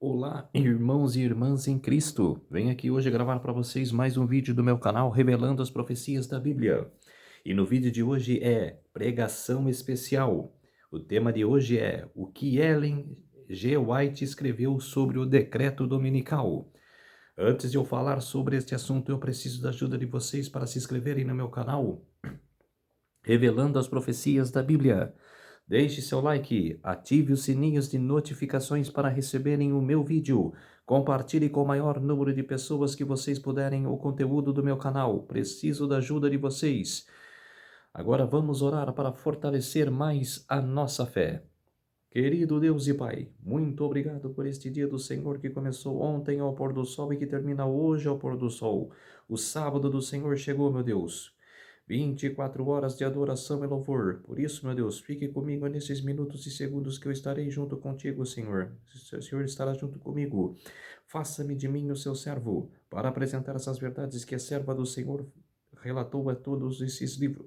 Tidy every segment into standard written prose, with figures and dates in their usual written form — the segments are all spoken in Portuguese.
Olá, irmãos e irmãs em Cristo. Venho aqui hoje gravar para vocês mais um vídeo do meu canal revelando as profecias da Bíblia. E no vídeo de hoje é pregação especial. O tema de hoje é o que Ellen G. White escreveu sobre o decreto dominical. Antes de eu falar sobre este assunto, eu preciso da ajuda de vocês para se inscreverem no meu canal, revelando as profecias da Bíblia. Deixe seu like, ative os sininhos de notificações para receberem o meu vídeo. Compartilhe com o maior número de pessoas que vocês puderem o conteúdo do meu canal. Preciso da ajuda de vocês. Agora vamos orar para fortalecer mais a nossa fé. Querido Deus e Pai, muito obrigado por este dia do Senhor que começou ontem ao pôr do sol e que termina hoje ao pôr do sol. O sábado do Senhor chegou, meu Deus. 24 horas de adoração e louvor. Por isso, meu Deus, fique comigo nesses minutos e segundos que eu estarei junto contigo, Senhor. O Senhor estará junto comigo. Faça-me de mim o seu servo, para apresentar essas verdades que a serva do Senhor relatou a todos esses livros,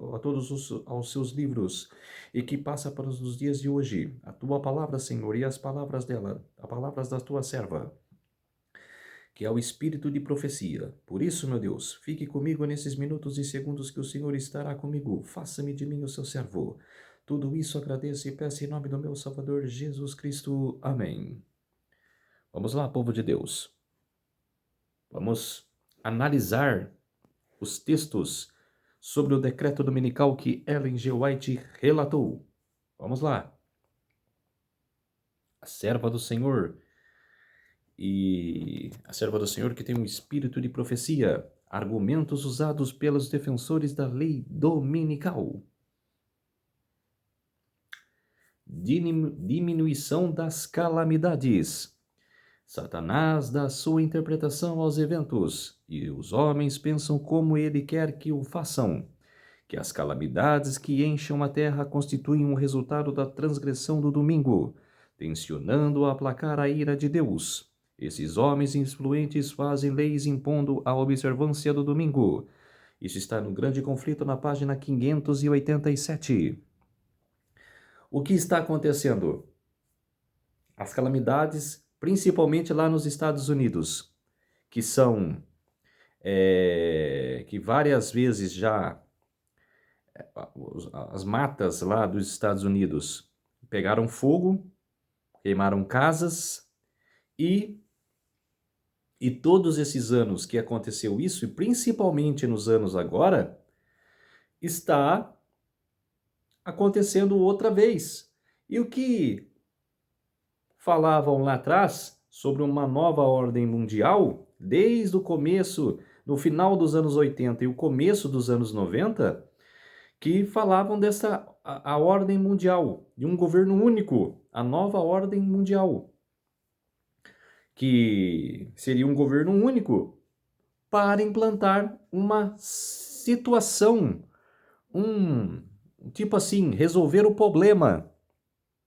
aos seus livros, e que passa para os dias de hoje. A tua palavra, Senhor, e as palavras dela, as palavras da tua serva, que é o espírito de profecia. Por isso, meu Deus, fique comigo nesses minutos e segundos que o Senhor estará comigo. Faça-me de mim o seu servo. Tudo isso agradeço e peço em nome do meu Salvador Jesus Cristo. Amém. Vamos lá, povo de Deus. Vamos analisar os textos sobre o decreto dominical que Ellen G. White relatou. Vamos lá. A serva do Senhor que tem um espírito de profecia, argumentos usados pelos defensores da lei dominical. Diminuição das calamidades. Satanás dá sua interpretação aos eventos, e os homens pensam como ele quer que o façam. Que as calamidades que enchem a terra constituem um resultado da transgressão do domingo, tensionando aplacar a ira de Deus. Esses homens influentes fazem leis impondo a observância do domingo. Isso está no Grande Conflito na página 587. O que está acontecendo? As calamidades, principalmente lá nos Estados Unidos, que são, que várias vezes já, as matas lá dos Estados Unidos pegaram fogo, queimaram casas e todos esses anos que aconteceu isso, e principalmente nos anos agora, está acontecendo outra vez. E o que falavam lá atrás sobre uma nova ordem mundial, desde o começo, no final dos anos 80 e o começo dos anos 90, que falavam dessa a ordem mundial, de um governo único, a nova ordem mundial, que seria um governo único para implantar uma situação, um tipo assim, resolver o problema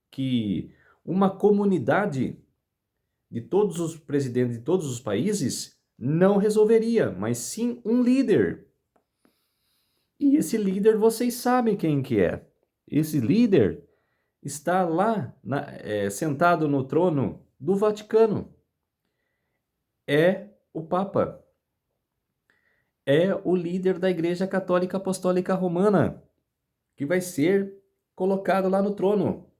que uma comunidade de todos os presidentes de todos os países não resolveria, mas sim um líder. E esse líder vocês sabem quem que é. Esse líder está lá sentado no trono do Vaticano. É o Papa. É o líder da Igreja Católica Apostólica Romana, que vai ser colocado lá no trono.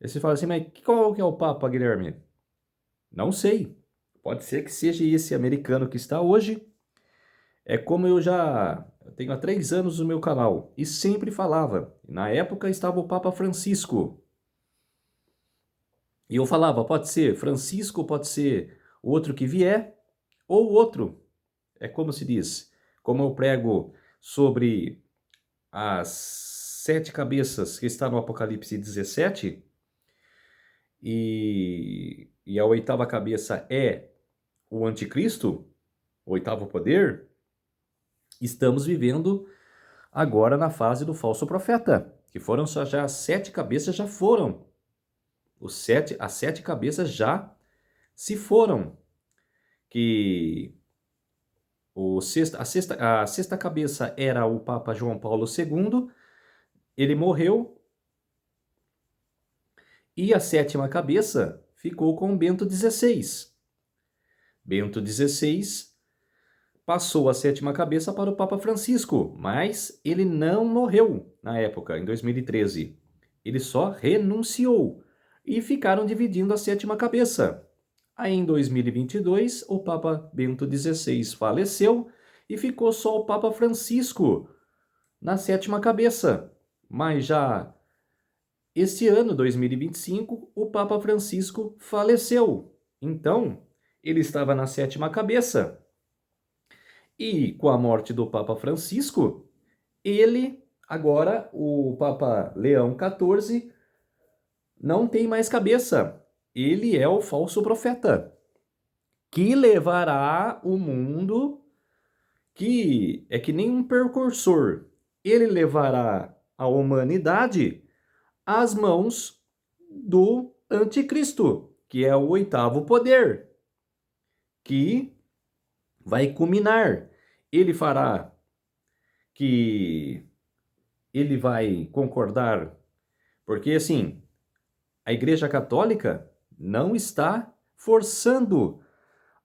Aí você fala assim, mas qual que é o Papa, Guilherme? Não sei. Pode ser que seja esse americano que está hoje. É como eu tenho há 3 anos no meu canal e sempre falava. Na época estava o Papa Francisco. E eu falava, pode ser Francisco, pode ser o outro que vier, ou outro. É como se diz, como eu prego sobre as 7 cabeças que está no Apocalipse 17, e a 8ª cabeça é o anticristo, o 8º poder, estamos vivendo agora na fase do falso profeta, que foram só já as 7 cabeças já foram. As 7 cabeças já se foram. Que a sexta cabeça era o Papa João Paulo II, ele morreu. E a 7ª cabeça ficou com Bento XVI. Bento XVI passou a sétima cabeça para o Papa Francisco, mas ele não morreu na época, em 2013. Ele só renunciou e ficaram dividindo a sétima cabeça. Aí em 2022, o Papa Bento XVI faleceu e ficou só o Papa Francisco na sétima cabeça. Mas já este ano, 2025, o Papa Francisco faleceu. Então, ele estava na sétima cabeça. E com a morte do Papa Francisco, agora, o Papa Leão XIV, não tem mais cabeça. Ele é o falso profeta, que levará o mundo, que é que nem um precursor. Ele levará a humanidade às mãos do anticristo, que é o oitavo poder, que vai culminar. Ele fará que ele vai concordar, porque assim, a Igreja Católica não está forçando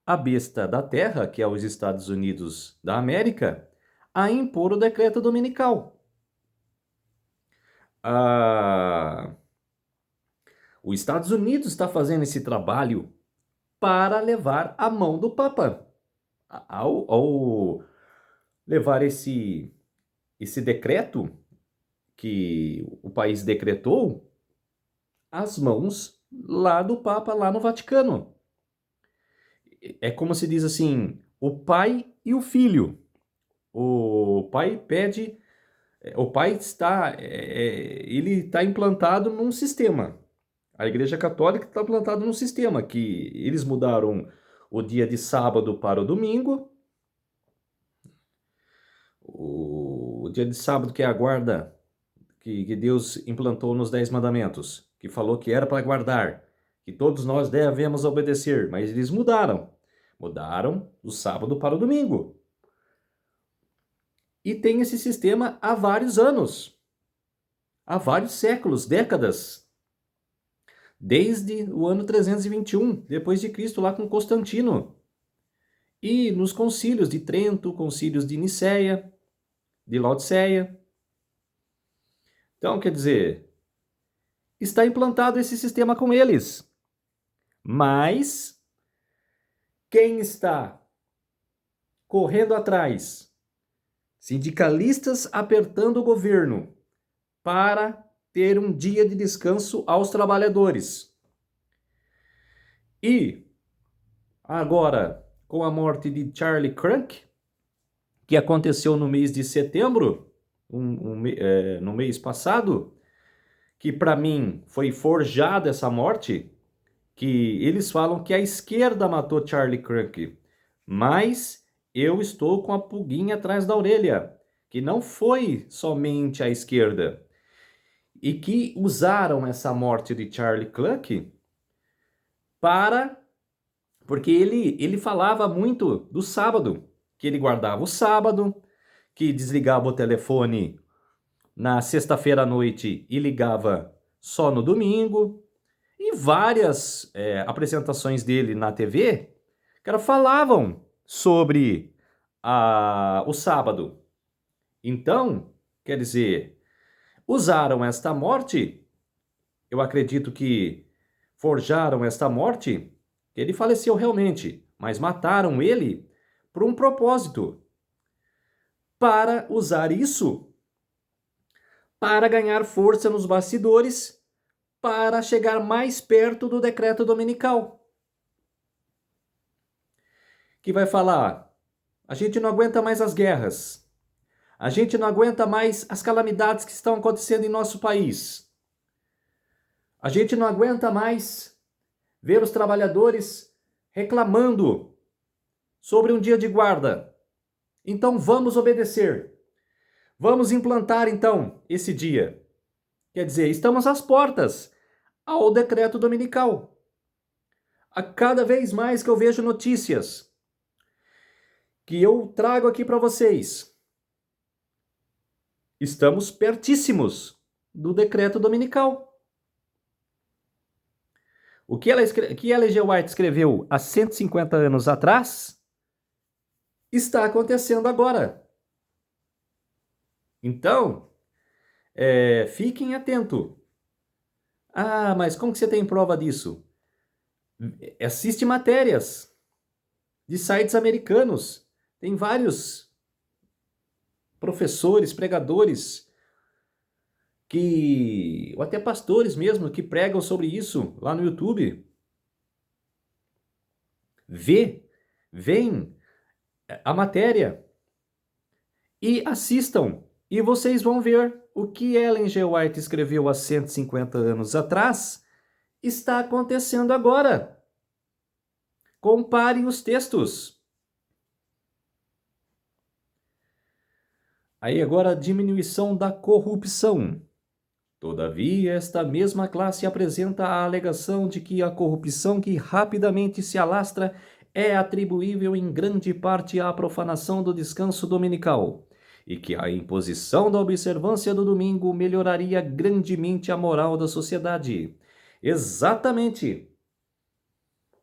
a besta da terra, que é os Estados Unidos da América, a impor o decreto dominical. Os Estados Unidos está fazendo esse trabalho para levar a mão do Papa. Ao levar esse decreto que o país decretou às mãos lá do Papa, lá no Vaticano. É como se diz assim, o pai e o filho. O pai pede, o pai está, ele está implantado num sistema. A Igreja Católica está implantada num sistema que eles mudaram o dia de sábado para o domingo. O dia de sábado, que é a guarda que Deus implantou nos 10 mandamentos, que falou que era para guardar, que todos nós devemos obedecer, mas eles mudaram do sábado para o domingo. E tem esse sistema há vários anos, há vários séculos, décadas, desde o ano 321 depois de Cristo, lá com Constantino, e nos concílios de Trento, concílios de Nicéia, de Laodiceia. Então, quer dizer, está implantado esse sistema com eles. Mas quem está correndo atrás? Sindicalistas apertando o governo para ter um dia de descanso aos trabalhadores. E agora, com a morte de Charlie Kirk, que aconteceu no mês de setembro, no mês passado, que para mim foi forjada essa morte, que eles falam que a esquerda matou Charlie Kirk, mas eu estou com a pulguinha atrás da orelha, que não foi somente a esquerda, e que usaram essa morte de Charlie Kirk porque ele falava muito do sábado, que ele guardava o sábado, que desligava o telefone na sexta-feira à noite e ligava só no domingo, e várias apresentações dele na TV, que falavam sobre o sábado. Então, quer dizer, usaram esta morte, eu acredito que forjaram esta morte, ele faleceu realmente, mas mataram ele por um propósito, para usar isso para ganhar força nos bastidores, para chegar mais perto do decreto dominical, que vai falar: a gente não aguenta mais as guerras, a gente não aguenta mais as calamidades que estão acontecendo em nosso país, a gente não aguenta mais ver os trabalhadores reclamando sobre um dia de guarda. Então vamos obedecer. Vamos implantar então esse dia. Quer dizer, estamos às portas ao decreto dominical. A cada vez mais que eu vejo notícias que eu trago aqui para vocês, estamos pertíssimos do decreto dominical. que Ellen G. White escreveu há 150 anos atrás está acontecendo agora. Então, fiquem atentos. Ah, mas como que você tem prova disso? Assiste matérias de sites americanos. Tem vários professores, pregadores, ou até pastores mesmo, que pregam sobre isso lá no YouTube. Vem a matéria e assistam. E vocês vão ver o que Ellen G. White escreveu há 150 anos atrás está acontecendo agora. Comparem os textos. Aí agora a diminuição da corrupção. Todavia, esta mesma classe apresenta a alegação de que a corrupção que rapidamente se alastra é atribuível em grande parte à profanação do descanso dominical, e que a imposição da observância do domingo melhoraria grandemente a moral da sociedade. Exatamente.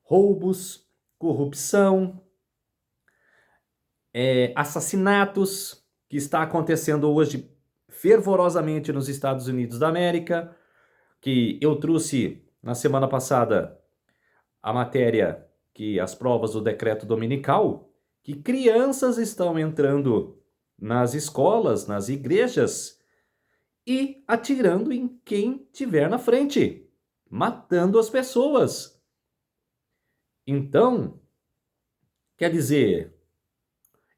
Roubos, corrupção, assassinatos, que está acontecendo hoje fervorosamente nos Estados Unidos da América, que eu trouxe na semana passada a matéria que as provas do decreto dominical, que crianças estão entrando nas escolas, nas igrejas e atirando em quem tiver na frente, matando as pessoas. Então, quer dizer,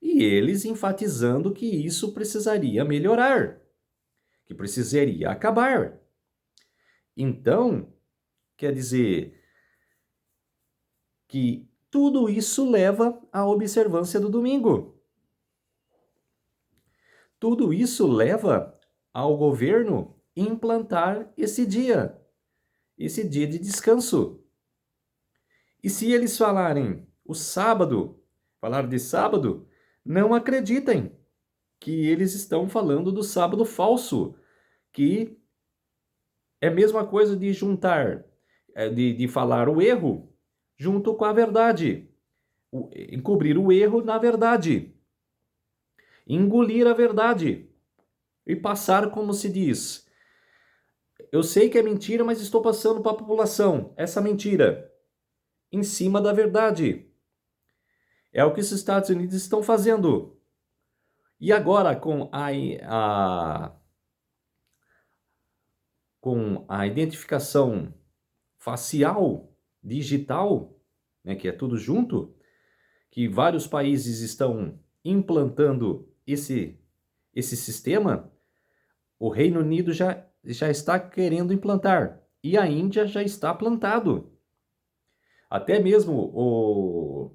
e eles enfatizando que isso precisaria melhorar, que precisaria acabar. Então, quer dizer que tudo isso leva à observância do domingo. Tudo isso leva ao governo implantar esse dia de descanso. E se eles falarem falar de sábado, não acreditem que eles estão falando do sábado falso, que é a mesma coisa de juntar, de falar o erro junto com a verdade. Encobrir o erro na verdade. Engolir a verdade. E passar como se diz. Eu sei que é mentira, mas estou passando para a população essa mentira em cima da verdade. É o que os Estados Unidos estão fazendo. E agora, com a identificação facial, digital, né, que é tudo junto, que vários países estão implantando esse sistema, o Reino Unido já está querendo implantar. E a Índia já está plantado. Até mesmo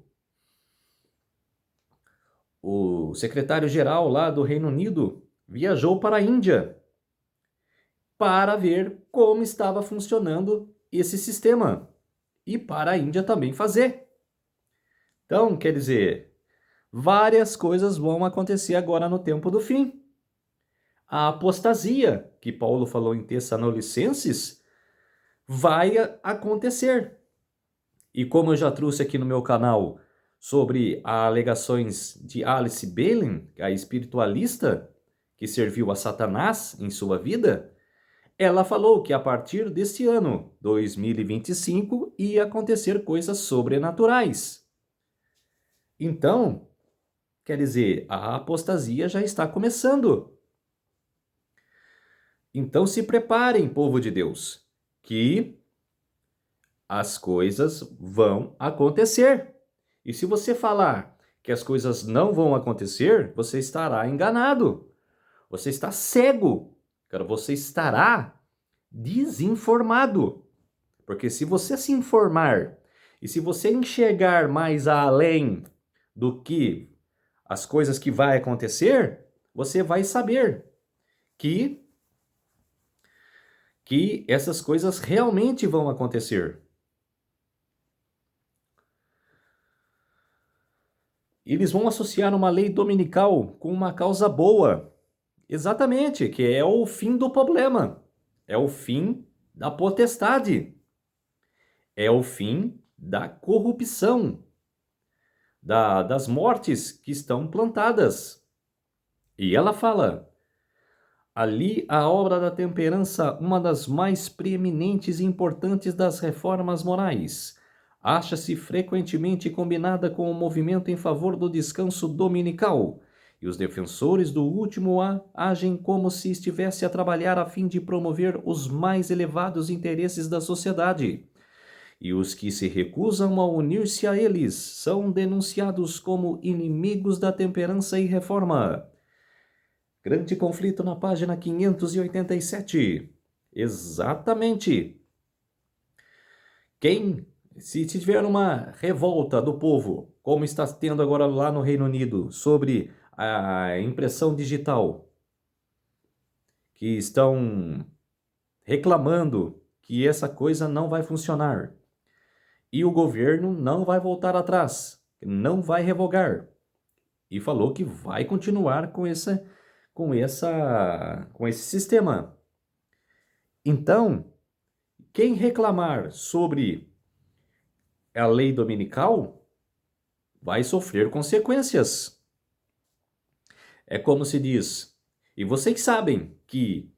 o secretário-geral lá do Reino Unido viajou para a Índia para ver como estava funcionando esse sistema e para a Índia também fazer. Então, quer dizer, várias coisas vão acontecer agora no tempo do fim. A apostasia, que Paulo falou em Tessalonicenses, vai acontecer. E como eu já trouxe aqui no meu canal sobre as alegações de Alice Bailey, a espiritualista que serviu a Satanás em sua vida, ela falou que a partir deste ano, 2025, ia acontecer coisas sobrenaturais. Então, quer dizer, a apostasia já está começando. Então se preparem, povo de Deus, que as coisas vão acontecer. E se você falar que as coisas não vão acontecer, você estará enganado. Você está cego. Você estará desinformado. Porque se você se informar e se você enxergar mais além do que as coisas que vai acontecer, você vai saber que essas coisas realmente vão acontecer. Eles vão associar uma lei dominical com uma causa boa. Exatamente, que é o fim do problema. É o fim da potestade. é o fim da corrupção, das mortes que estão plantadas. E ela fala, ali a obra da temperança, uma das mais preeminentes e importantes das reformas morais, acha-se frequentemente combinada com o movimento em favor do descanso dominical, e os defensores do último agem como se estivesse a trabalhar a fim de promover os mais elevados interesses da sociedade. E os que se recusam a unir-se a eles são denunciados como inimigos da temperança e reforma. Grande conflito na página 587. Exatamente. Se tiver uma revolta do povo, como está tendo agora lá no Reino Unido, sobre a impressão digital, que estão reclamando que essa coisa não vai funcionar, e o governo não vai voltar atrás, não vai revogar, e falou que vai continuar com esse sistema. Então, quem reclamar sobre a lei dominical vai sofrer consequências. É como se diz, e vocês sabem que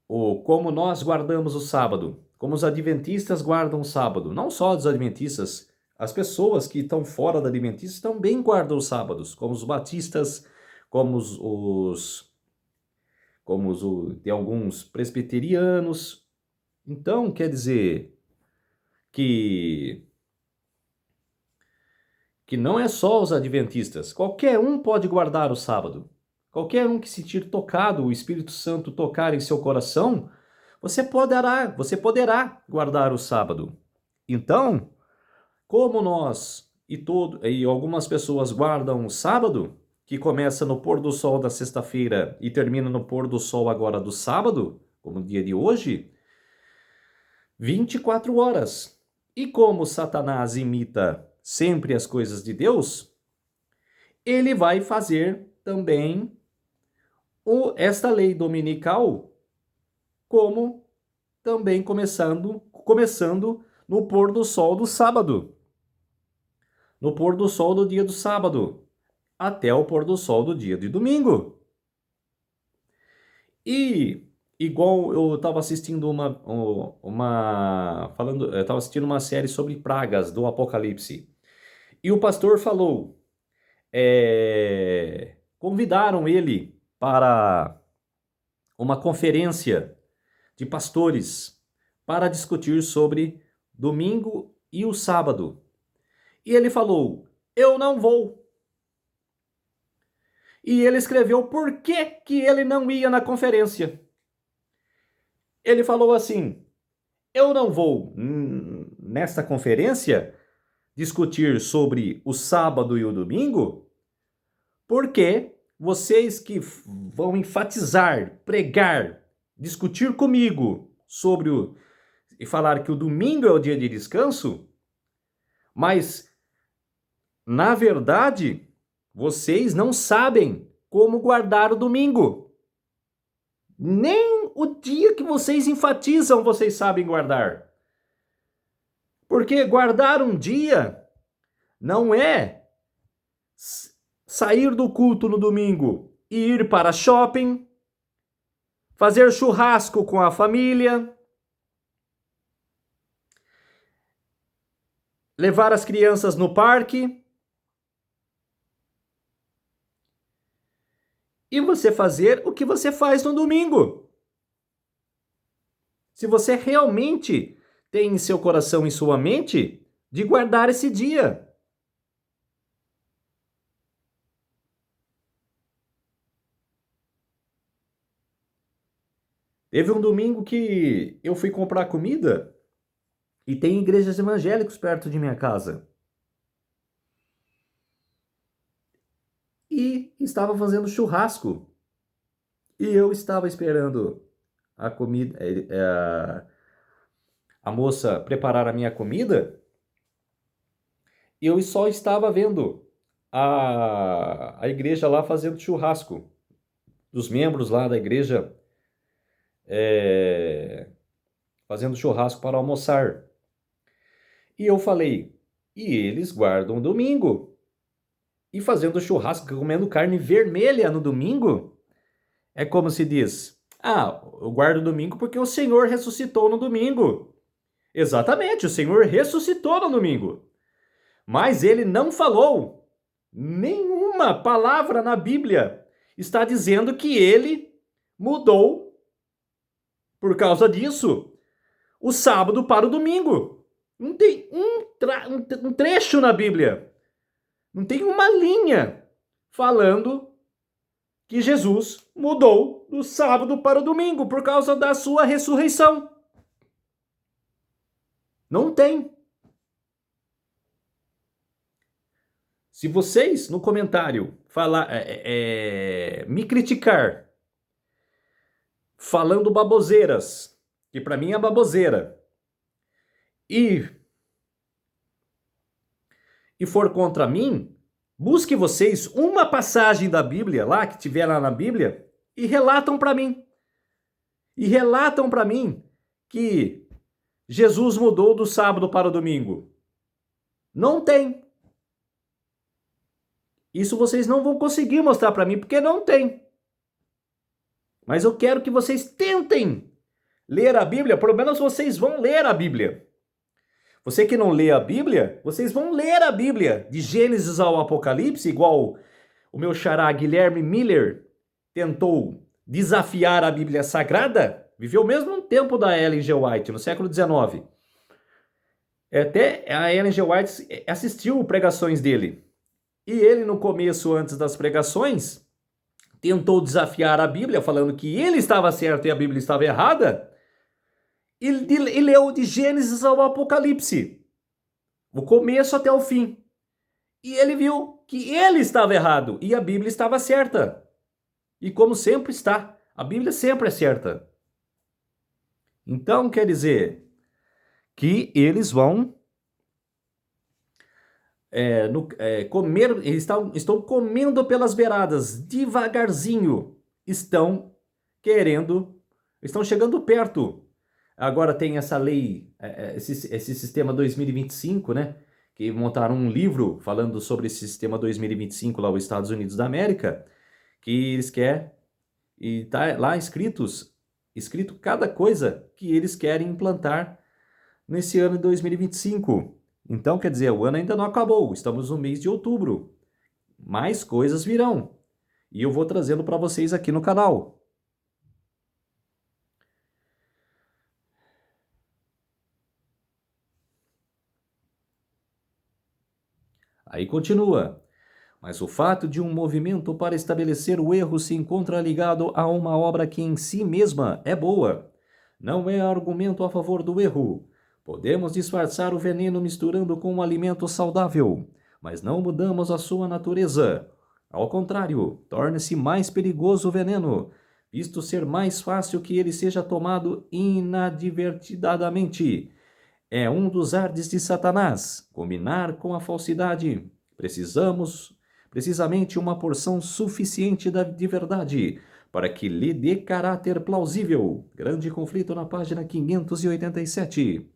como nós guardamos o sábado, como os adventistas guardam o sábado, não só os adventistas, as pessoas que estão fora da adventista também guardam os sábados, como os batistas, como tem alguns presbiterianos. Então, quer dizer que não é só os adventistas. Qualquer um pode guardar o sábado. Qualquer um que se sentir tocado, o Espírito Santo tocar em seu coração, você poderá guardar o sábado. Então, como nós e algumas pessoas guardam o sábado, que começa no pôr do sol da sexta-feira e termina no pôr do sol agora do sábado, como o dia de hoje, 24 horas. E como Satanás imita sempre as coisas de Deus, ele vai fazer também esta lei dominical, como também começando no pôr do sol do sábado. No pôr do sol do dia do sábado, até o pôr do sol do dia de domingo. E igual eu estava assistindo eu estava assistindo uma série sobre pragas do Apocalipse. E o pastor falou, convidaram ele para uma conferência de pastores para discutir sobre domingo e o sábado. E ele falou, eu não vou. E ele escreveu por que ele não ia na conferência. Ele falou assim, eu não vou nesta conferência discutir sobre o sábado e o domingo, porque vocês que vão enfatizar, pregar, discutir comigo sobre e falar que o domingo é o dia de descanso, mas na verdade vocês não sabem como guardar o domingo. Nem o dia que vocês enfatizam vocês sabem guardar. Porque guardar um dia não é sair do culto no domingo e ir para shopping, fazer churrasco com a família, levar as crianças no parque e você fazer o que você faz no domingo. Se você realmente tem em seu coração e sua mente de guardar esse dia. Teve um domingo que eu fui comprar comida e tem igrejas evangélicas perto de minha casa. E estava fazendo churrasco. E eu estava esperando a comida, a moça preparar a minha comida. E eu só estava vendo a igreja lá fazendo churrasco. Os membros lá da igreja fazendo churrasco para almoçar. E eu falei, e eles guardam o domingo. E fazendo churrasco, comendo carne vermelha no domingo? É como se diz, eu guardo o domingo porque o Senhor ressuscitou no domingo. Exatamente, o Senhor ressuscitou no domingo. Mas ele não falou nenhuma palavra na Bíblia. Está dizendo que ele mudou, por causa disso, o sábado para o domingo. Não tem um trecho na Bíblia. Não tem uma linha falando que Jesus mudou do sábado para o domingo por causa da sua ressurreição. Não tem. Se vocês no comentário me criticar falando baboseiras, que para mim é baboseira, e for contra mim, busque vocês uma passagem da Bíblia lá, que tiver lá na Bíblia, e relatam para mim. E relatam para mim que Jesus mudou do sábado para o domingo. Não tem. Isso vocês não vão conseguir mostrar para mim, porque não tem. Mas eu quero que vocês tentem ler a Bíblia, pelo menos vocês vão ler a Bíblia. Você que não lê a Bíblia, vocês vão ler a Bíblia, de Gênesis ao Apocalipse, igual o meu xará Guilherme Miller tentou desafiar a Bíblia Sagrada, viveu mesmo no tempo da Ellen G. White, no século XIX. Até a Ellen G. White assistiu pregações dele. E ele, no começo, antes das pregações, tentou desafiar a Bíblia, falando que ele estava certo e a Bíblia estava errada, e leu de Gênesis ao Apocalipse, o começo até o fim. E ele viu que ele estava errado e a Bíblia estava certa. E como sempre está, a Bíblia sempre é certa. Então, quer dizer que eles vão estão comendo pelas beiradas, devagarzinho, estão chegando perto. Agora tem essa lei, esse sistema 2025, né? Que montaram um livro falando sobre esse sistema 2025 lá, os Estados Unidos da América, que eles querem, e tá lá escrito cada coisa que eles querem implantar nesse ano de 2025. Então, quer dizer, o ano ainda não acabou, estamos no mês de outubro. Mais coisas virão. E eu vou trazendo para vocês aqui no canal. Aí continua. Mas o fato de um movimento para estabelecer o erro se encontra ligado a uma obra que em si mesma é boa. Não é argumento a favor do erro. Podemos disfarçar o veneno misturando com um alimento saudável, mas não mudamos a sua natureza. Ao contrário, torna-se mais perigoso o veneno, visto ser mais fácil que ele seja tomado inadvertidamente. É um dos ardes de Satanás, combinar com a falsidade. Precisamente uma porção suficiente de verdade, para que lhe dê caráter plausível. Grande conflito na página 587.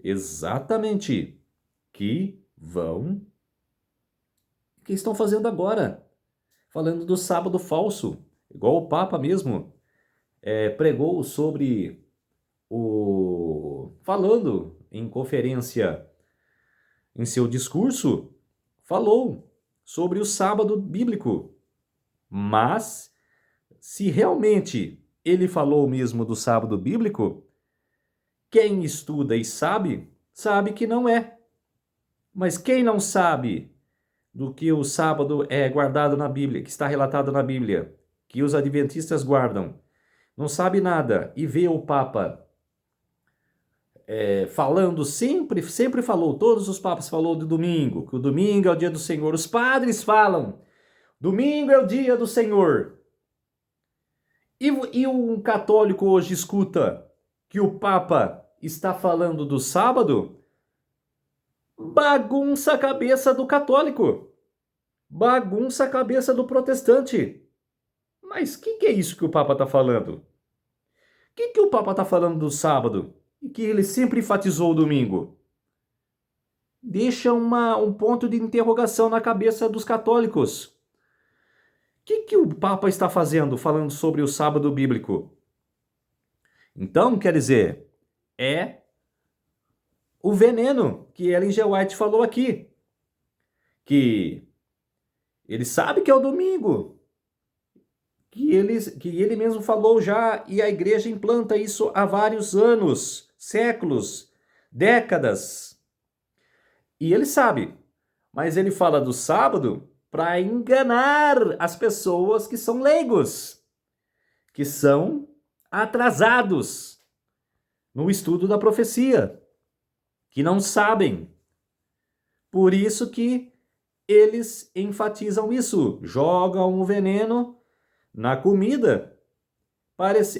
Exatamente. Que estão fazendo agora. Falando do sábado falso. Igual o Papa mesmo pregou sobre falando em conferência, em seu discurso, falou sobre o sábado bíblico. Mas, se realmente ele falou mesmo do sábado bíblico, quem estuda e sabe que não é. Mas quem não sabe do que o sábado é guardado na Bíblia, que está relatado na Bíblia, que os adventistas guardam, não sabe nada e vê o Papa falando, sempre falou, todos os papas falou do domingo, que o domingo é o dia do Senhor. Os padres falam, domingo é o dia do Senhor. E um católico hoje escuta que o Papa está falando do sábado, bagunça a cabeça do católico, bagunça a cabeça do protestante. Mas o que é isso que o Papa está falando? O que o Papa está falando do sábado? E que ele sempre enfatizou o domingo? deixa um ponto de interrogação na cabeça dos católicos. O que o Papa está fazendo falando sobre o sábado bíblico? Então, quer dizer, é o veneno que Ellen G. White falou aqui. Que ele sabe que é o domingo. Que ele mesmo falou já, e a igreja implanta isso há vários anos, séculos, décadas. E ele sabe, mas ele fala do sábado para enganar as pessoas que são leigos, que são atrasados no estudo da profecia, que não sabem. Por isso que eles enfatizam isso, jogam o veneno na comida,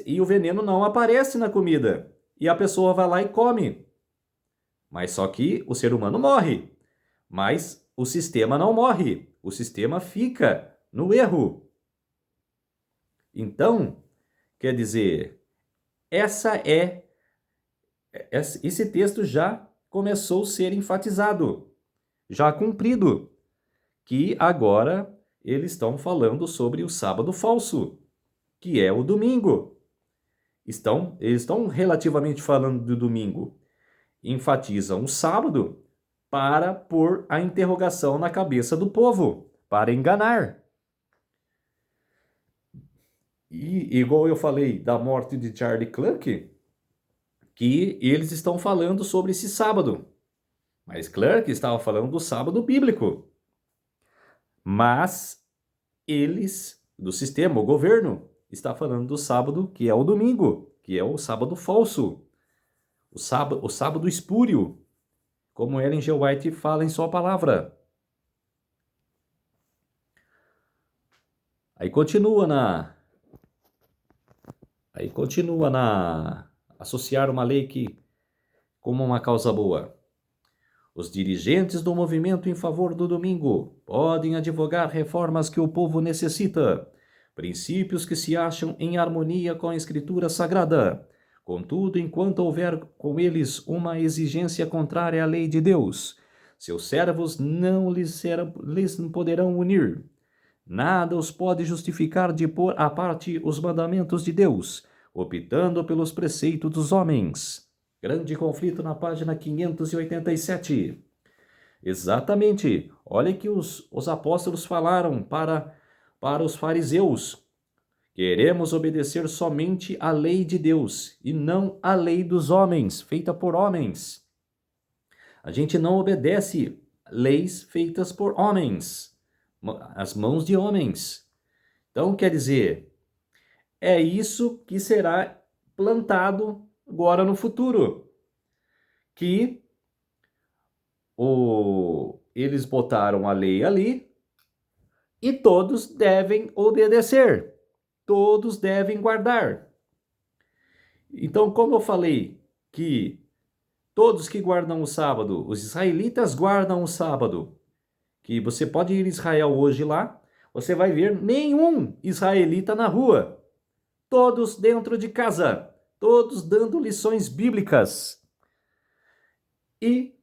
e o veneno não aparece na comida, e a pessoa vai lá e come. Mas só que o ser humano morre, mas o sistema não morre, o sistema fica no erro. Então, quer dizer, esse texto já começou a ser enfatizado, já cumprido, que agora eles estão falando sobre o sábado falso, que é o domingo. Eles estão relativamente falando do domingo. Enfatizam o sábado para pôr a interrogação na cabeça do povo, para enganar. E igual eu falei da morte de Charlie Clerk, que eles estão falando sobre esse sábado. Mas Clerk estava falando do sábado bíblico. Mas eles, do sistema, o governo, está falando do sábado que é o domingo, que é o sábado falso, o sábado espúrio, como Ellen G. White fala em sua palavra. Aí continua na associar uma lei como uma causa boa. Os dirigentes do movimento em favor do domingo podem advogar reformas que o povo necessita, princípios que se acham em harmonia com a Escritura Sagrada. Contudo, enquanto houver com eles uma exigência contrária à lei de Deus, seus servos não lhes poderão unir. Nada os pode justificar de pôr à parte os mandamentos de Deus, optando pelos preceitos dos homens. Grande conflito na página 587. Exatamente. Olha que os apóstolos falaram para os fariseus. Queremos obedecer somente à lei de Deus e não à lei dos homens, feita por homens. A gente não obedece leis feitas por homens, as mãos de homens. Então, quer dizer, é isso que será plantado agora no futuro, que eles botaram a lei ali e todos devem obedecer, todos devem guardar. Então, como eu falei que todos que guardam o sábado, os israelitas guardam o sábado, que você pode ir a Israel hoje lá, você vai ver nenhum israelita na rua, todos dentro de casa, todos dando lições bíblicas. E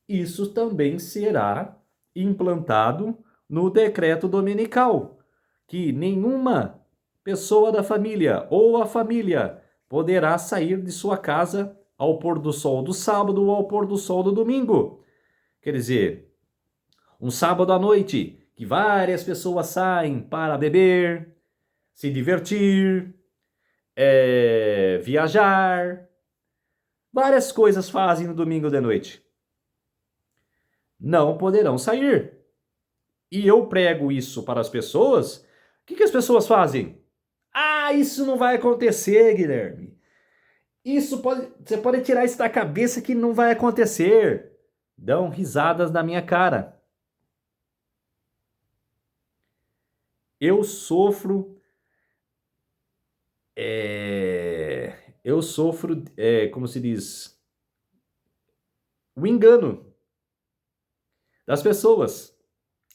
isso também será implantado no decreto dominical, que nenhuma pessoa da família ou a família poderá sair de sua casa ao pôr do sol do sábado ou ao pôr do sol do domingo. Quer dizer, um sábado à noite, que várias pessoas saem para beber, se divertir, viajar, várias coisas fazem no domingo de noite. Não poderão sair. E eu prego isso para as pessoas. O que as pessoas fazem? Ah, isso não vai acontecer, Guilherme. Você pode tirar isso da cabeça que não vai acontecer. Dão risadas na minha cara. Eu sofro, como se diz, o engano das pessoas.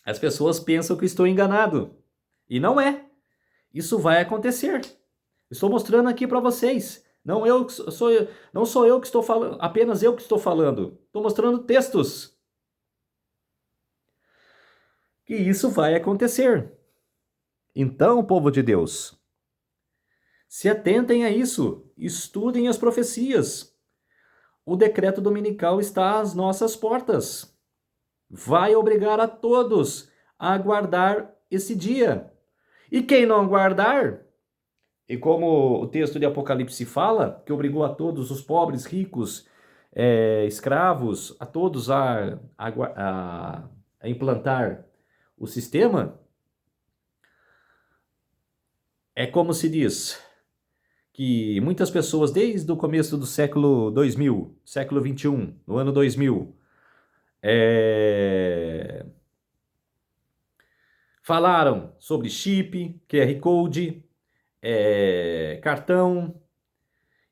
As pessoas pensam que estou enganado. E não é. Isso vai acontecer. Estou mostrando aqui para vocês. Não sou eu que estou falando, apenas eu que estou falando. Estou mostrando textos. que isso vai acontecer. Então, povo de Deus, se atentem a isso, estudem as profecias. O decreto dominical está às nossas portas. Vai obrigar a todos a aguardar esse dia. E quem não aguardar, e como o texto de Apocalipse fala, que obrigou a todos os pobres, ricos, escravos, a todos a implantar o sistema, é como se diz que muitas pessoas, desde o começo do século 2000, século 21, no ano 2000, falaram sobre chip, QR Code, cartão.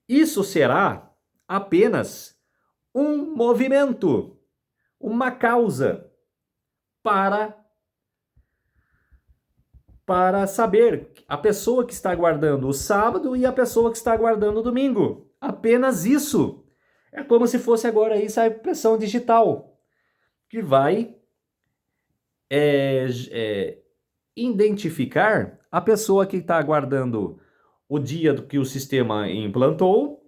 Isso será apenas um movimento, uma causa para saber a pessoa que está aguardando o sábado e a pessoa que está aguardando o domingo. Apenas isso. É como se fosse agora isso a impressão digital, que vai identificar a pessoa que está aguardando o dia que o sistema implantou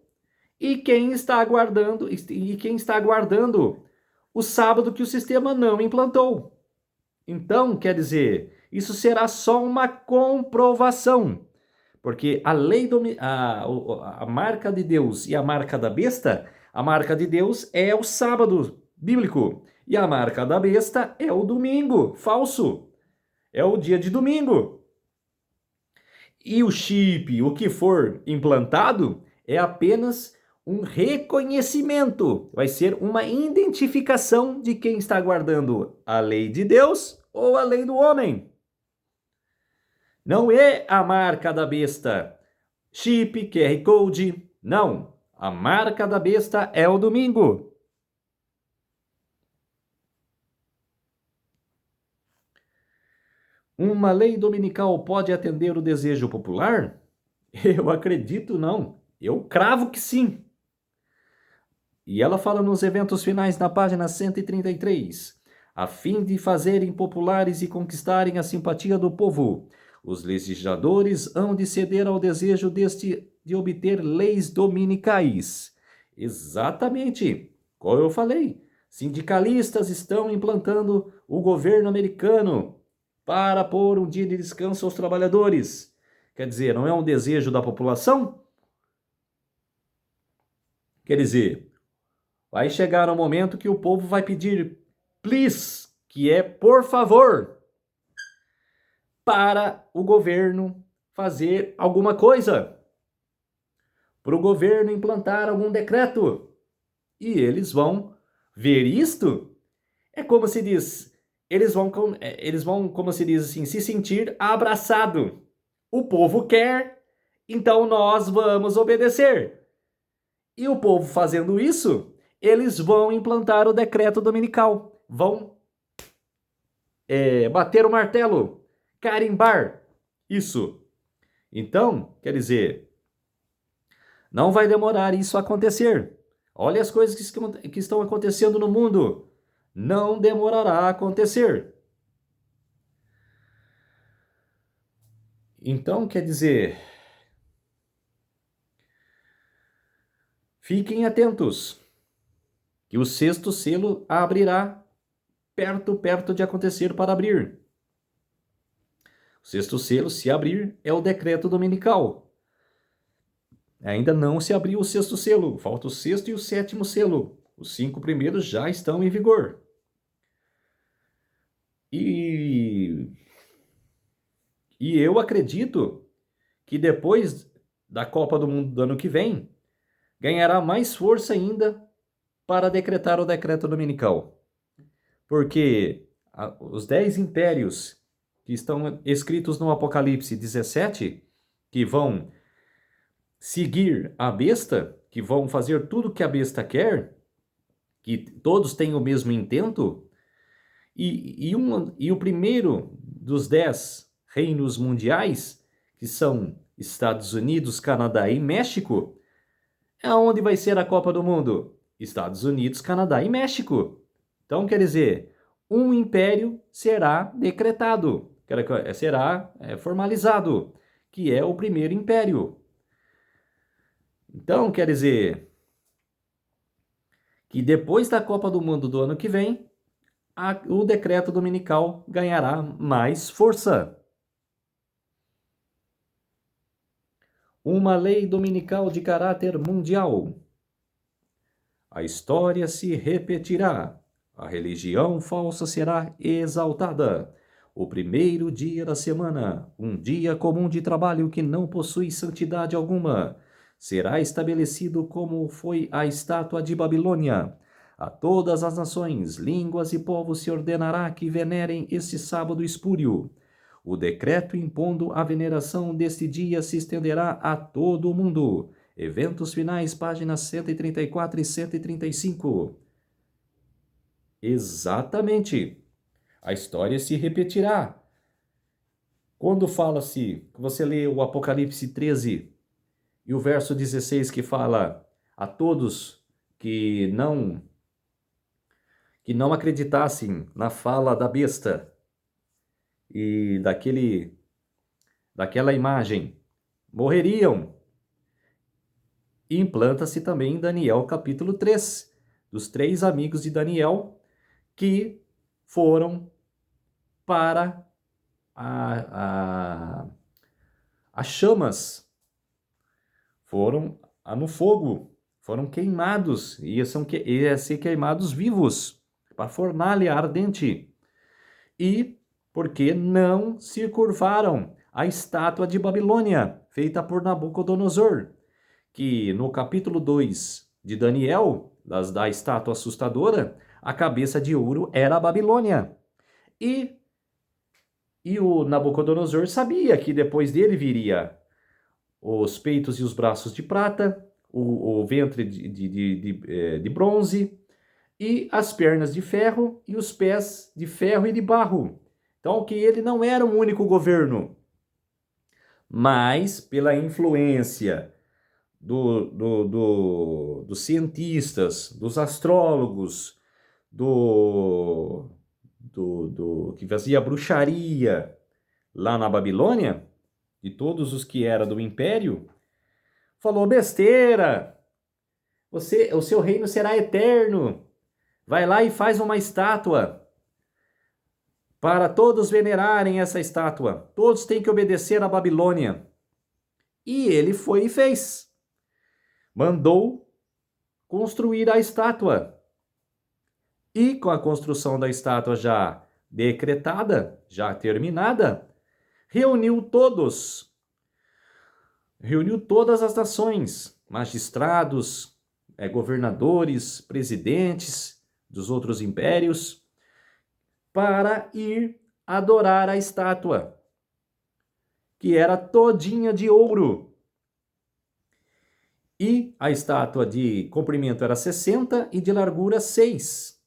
e quem está aguardando o sábado que o sistema não implantou. Então, quer dizer, isso será só uma comprovação, porque a lei a marca de Deus e a marca da besta, a marca de Deus é o sábado bíblico e a marca da besta é o domingo falso, é o dia de domingo. E o chip, o que for implantado, é apenas um reconhecimento, vai ser uma identificação de quem está guardando a lei de Deus ou a lei do homem. Não é a marca da besta, chip, QR Code, não. A marca da besta é o domingo. Uma lei dominical pode atender o desejo popular? Eu acredito não. Eu cravo que sim. E ela fala nos eventos finais na página 133, a fim de fazerem populares e conquistarem a simpatia do povo. Os legisladores hão de ceder ao desejo de obter leis dominicais. Exatamente, como eu falei, sindicalistas estão implantando o governo americano para pôr um dia de descanso aos trabalhadores. Quer dizer, não é um desejo da população? Quer dizer, vai chegar um momento que o povo vai pedir please, que é por favor, para o governo fazer alguma coisa, para o governo implantar algum decreto. E eles vão ver isto, é como se diz, eles vão, como se diz assim, se sentir abraçado. O povo quer, então nós vamos obedecer. E o povo fazendo isso, eles vão implantar o decreto dominical, vão bater o martelo, carimbar isso. Então, quer dizer, não vai demorar isso a acontecer. Olha as coisas que estão acontecendo no mundo. Não demorará a acontecer. Então, quer dizer, fiquem atentos, que o sexto selo abrirá perto de acontecer para abrir. O sexto selo, se abrir, é o decreto dominical. Ainda não se abriu o sexto selo, falta o sexto e o sétimo selo. Os 5 primeiros já estão em vigor. E eu acredito que depois da Copa do Mundo do ano que vem, ganhará mais força ainda para decretar o decreto dominical. Porque os 10 impérios que estão escritos no Apocalipse 17, que vão seguir a besta, que vão fazer tudo que a besta quer, que todos têm o mesmo intento, e o primeiro dos 10 reinos mundiais, que são Estados Unidos, Canadá e México, aonde vai ser a Copa do Mundo? Estados Unidos, Canadá e México. Então, quer dizer, um império será decretado, será formalizado, que é o primeiro império. Então, quer dizer que depois da Copa do Mundo do ano que vem, o decreto dominical ganhará mais força. Uma lei dominical de caráter mundial. A história se repetirá. A religião falsa será exaltada. O primeiro dia da semana, um dia comum de trabalho que não possui santidade alguma, será estabelecido como foi a estátua de Babilônia. A todas as nações, línguas e povos se ordenará que venerem este sábado espúrio. O decreto impondo a veneração deste dia se estenderá a todo o mundo. Eventos finais, páginas 134 e 135. Exatamente. A história se repetirá. Quando fala-se, você lê o Apocalipse 13 e o verso 16 que fala a todos que não acreditassem na fala da besta e daquela imagem, morreriam. E implanta-se também em Daniel capítulo 3, dos 3 amigos de Daniel que foram para as chamas, foram no fogo, foram queimados, iam ser queimados vivos, para a fornalha ardente. E porque não se curvaram à estátua de Babilônia, feita por Nabucodonosor, que no capítulo 2 de Daniel, da estátua assustadora, a cabeça de ouro era a Babilônia. E o Nabucodonosor sabia que depois dele viria os peitos e os braços de prata, o ventre de bronze, e as pernas de ferro e os pés de ferro e de barro. Então, que ele não era um único governo, mas pela influência dos cientistas, dos astrólogos, que fazia bruxaria lá na Babilônia, de todos os que eram do império, falou besteira, o seu reino será eterno, vai lá e faz uma estátua, para todos venerarem essa estátua, todos têm que obedecer à Babilônia. E ele foi e fez, mandou construir a estátua. E com a construção da estátua já decretada, já terminada, reuniu todas as nações, magistrados, governadores, presidentes dos outros impérios, para ir adorar a estátua, que era todinha de ouro. E a estátua de comprimento era 60 e de largura 6.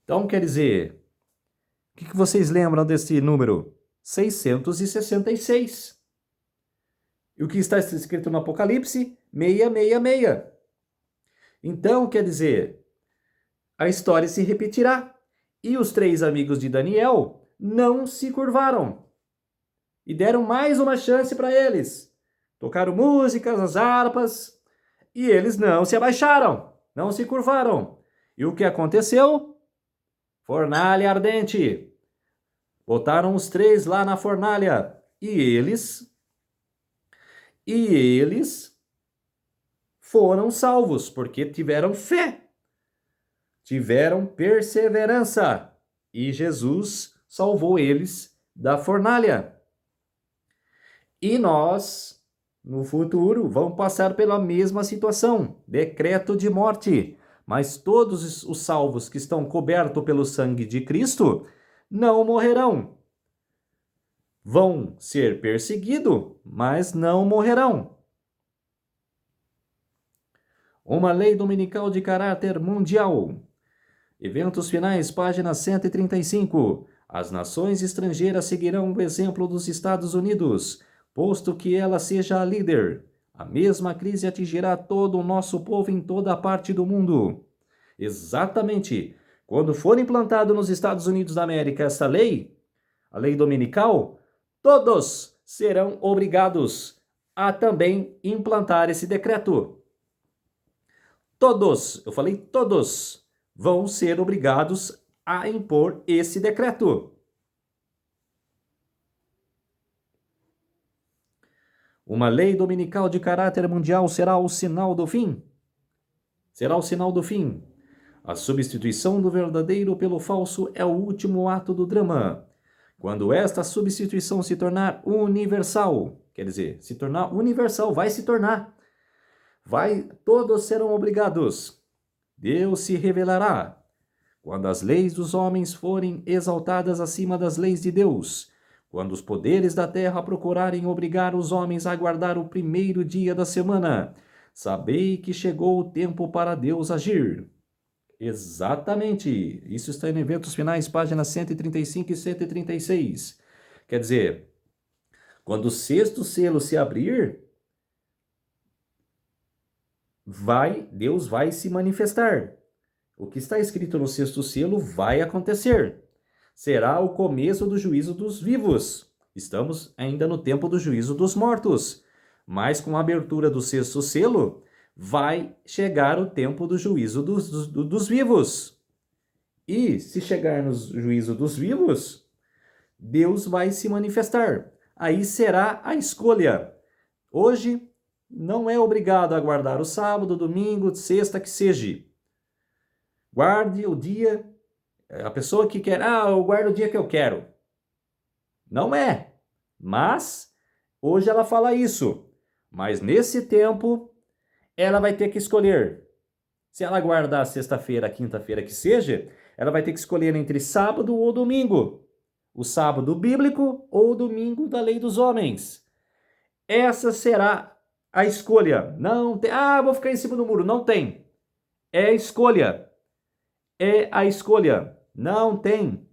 Então, quer dizer, o que vocês lembram desse número? 666. E o que está escrito no Apocalipse? 666. Então, quer dizer, a história se repetirá. E os 3 amigos de Daniel não se curvaram. E deram mais uma chance para eles. Tocaram músicas, as harpas, e eles não se abaixaram, não se curvaram. E o que aconteceu? Fornalha ardente. Botaram os 3 lá na fornalha. E eles foram salvos, porque tiveram fé. Tiveram perseverança. E Jesus salvou eles da fornalha. E nós, no futuro, vamos passar pela mesma situação. Decreto de morte. Mas todos os salvos que estão cobertos pelo sangue de Cristo não morrerão. Vão ser perseguidos, mas não morrerão. Uma lei dominical de caráter mundial. Eventos finais, página 135. As nações estrangeiras seguirão o exemplo dos Estados Unidos, posto que ela seja a líder. A mesma crise atingirá todo o nosso povo em toda a parte do mundo. Exatamente. Quando for implantado nos Estados Unidos da América esta lei, a lei dominical, todos serão obrigados a também implantar esse decreto. Todos, eu falei todos, vão ser obrigados a impor esse decreto. Uma lei dominical de caráter mundial será o sinal do fim? Será o sinal do fim. A substituição do verdadeiro pelo falso é o último ato do drama. Quando esta substituição se tornar universal, quer dizer, se tornar universal, vai se tornar. Todos serão obrigados. Deus se revelará. Quando as leis dos homens forem exaltadas acima das leis de Deus, quando os poderes da terra procurarem obrigar os homens a guardar o primeiro dia da semana, sabei que chegou o tempo para Deus agir. Exatamente. Isso está em Eventos Finais, páginas 135 e 136. Quer dizer, quando o sexto selo se abrir, Deus vai se manifestar. O que está escrito no sexto selo vai acontecer. Será o começo do juízo dos vivos. Estamos ainda no tempo do juízo dos mortos. Mas com a abertura do sexto selo, vai chegar o tempo do juízo dos vivos. E se chegar no juízo dos vivos, Deus vai se manifestar. Aí será a escolha. Hoje não é obrigado a guardar o sábado, domingo, sexta, que seja. Guarde o dia. A pessoa que quer, eu guardo o dia que eu quero. Não é. Mas hoje ela fala isso. Mas nesse tempo, ela vai ter que escolher. Se ela guardar sexta-feira, quinta-feira, que seja, ela vai ter que escolher entre sábado ou domingo. O sábado bíblico ou o domingo da lei dos homens. Essa será a escolha. Não tem, vou ficar em cima do muro. Não tem. É a escolha. É a escolha. Não tem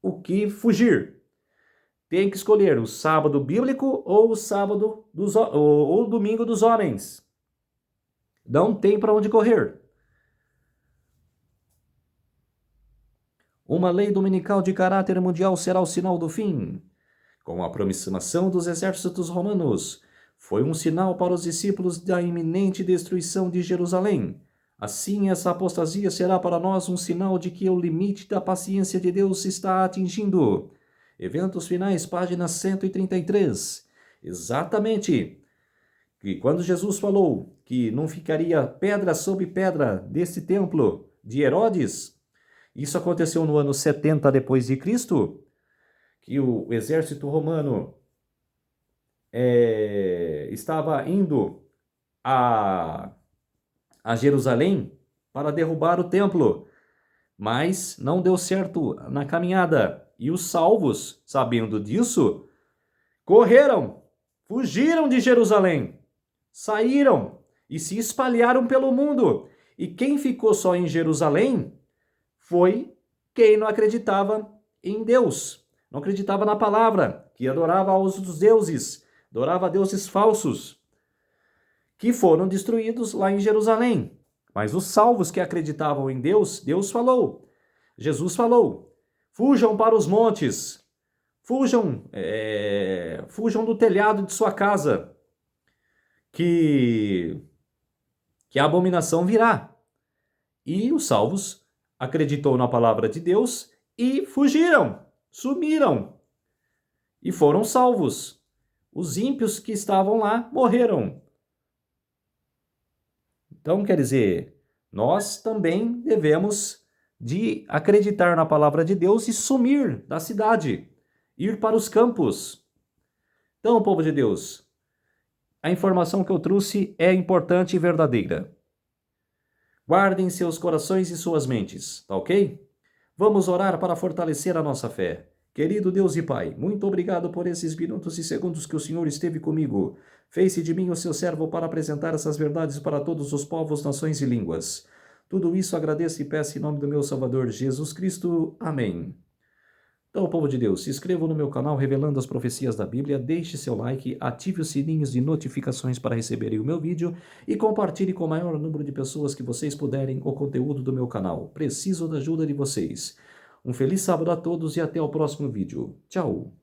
o que fugir. Tem que escolher o sábado bíblico ou o sábado ou o domingo dos homens. Não tem para onde correr. Uma lei dominical de caráter mundial será o sinal do fim. Com a aproximação dos exércitos romanos, foi um sinal para os discípulos da iminente destruição de Jerusalém. Assim, essa apostasia será para nós um sinal de que o limite da paciência de Deus se está atingindo. Eventos Finais, página 133. Exatamente. E quando Jesus falou que não ficaria pedra sobre pedra desse templo de Herodes, isso aconteceu no ano 70 depois de Cristo, que o exército romano estava indo a Jerusalém para derrubar o templo, mas não deu certo na caminhada. E os salvos, sabendo disso, correram, fugiram de Jerusalém, saíram e se espalharam pelo mundo. E quem ficou só em Jerusalém foi quem não acreditava em Deus, não acreditava na palavra, que adorava aos deuses, adorava deuses falsos, que foram destruídos lá em Jerusalém. Mas os salvos que acreditavam em Deus, Deus falou, Jesus falou, fujam para os montes, fujam do telhado de sua casa, que a abominação virá. E os salvos acreditou na palavra de Deus e fugiram, sumiram e foram salvos. Os ímpios que estavam lá morreram. Então, quer dizer, nós também devemos de acreditar na palavra de Deus e sumir da cidade, ir para os campos. Então, povo de Deus, a informação que eu trouxe é importante e verdadeira. Guardem seus corações e suas mentes, tá ok? Vamos orar para fortalecer a nossa fé. Querido Deus e Pai, muito obrigado por esses minutos e segundos que o Senhor esteve comigo. Fez-se de mim o seu servo para apresentar essas verdades para todos os povos, nações e línguas. Tudo isso agradeço e peço em nome do meu Salvador Jesus Cristo. Amém. Então, povo de Deus, se inscreva no meu canal Revelando as Profecias da Bíblia, deixe seu like, ative os sininhos de notificações para receberem o meu vídeo e compartilhe com o maior número de pessoas que vocês puderem o conteúdo do meu canal. Preciso da ajuda de vocês. Um feliz sábado a todos e até o próximo vídeo. Tchau!